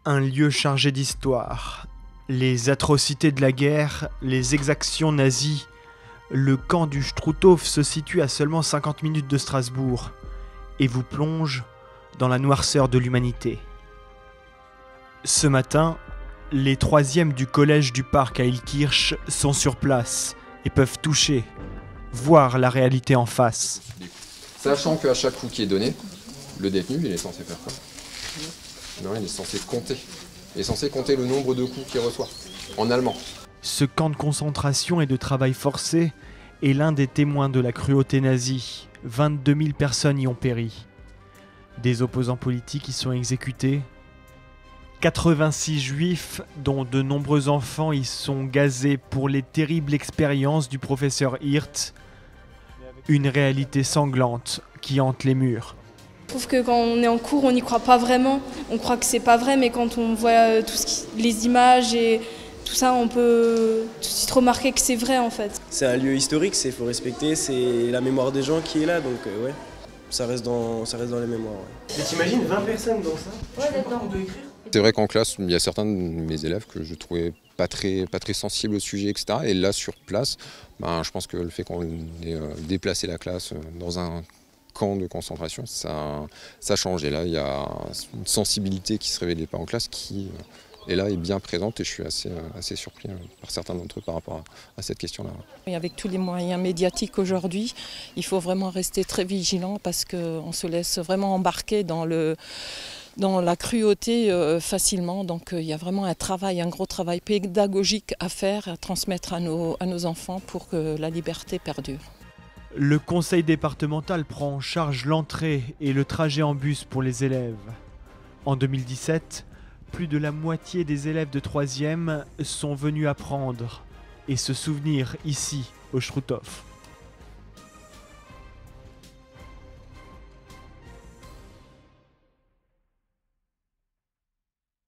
Un lieu chargé d'histoire. Les atrocités de la guerre, les exactions nazies. Le camp du Struthof se situe à seulement 50 minutes de Strasbourg et vous plonge dans la noirceur de l'humanité. Ce matin, les troisièmes du collège du parc à Illkirch sont sur place et peuvent toucher, voir la réalité en face. Sachant qu'à chaque coup qui est donné, le détenu, il est censé faire quoi? Non, il est censé compter. Il est censé compter le nombre de coups qu'il reçoit, en allemand. Ce camp de concentration et de travail forcé est l'un des témoins de la cruauté nazie. 22 000 personnes y ont péri. Des opposants politiques y sont exécutés. 86 juifs, dont de nombreux enfants, y sont gazés pour les terribles expériences du professeur Hirt. Une réalité sanglante qui hante les murs. Je trouve que quand on est en cours, on n'y croit pas vraiment. On croit que c'est pas vrai, mais quand on voit les images et tout ça, on peut tout de suite remarquer que c'est vrai en fait. C'est un lieu historique, il faut respecter, c'est la mémoire des gens qui est là, donc ouais, ça reste dans les mémoires. Ouais. Mais t'imagines 20 personnes dans ça? Ouais, là-dedans. On doit écrire. C'est vrai qu'en classe, il y a certains de mes élèves que je trouvais pas très sensibles au sujet, etc. Et là, sur place, je pense que le fait qu'on ait déplacé la classe dans un camp de concentration, ça change. Et là, il y a une sensibilité qui ne se révélait pas en classe qui est là, est bien présente, et je suis assez surpris par certains d'entre eux par rapport à cette question-là. Et avec tous les moyens médiatiques aujourd'hui, il faut vraiment rester très vigilant parce qu'on se laisse vraiment embarquer dans la cruauté facilement. Donc il y a vraiment un gros travail pédagogique à faire, à transmettre à nos enfants pour que la liberté perdure. Le conseil départemental prend en charge l'entrée et le trajet en bus pour les élèves. En 2017, plus de la moitié des élèves de 3e sont venus apprendre et se souvenir ici, au Struthof.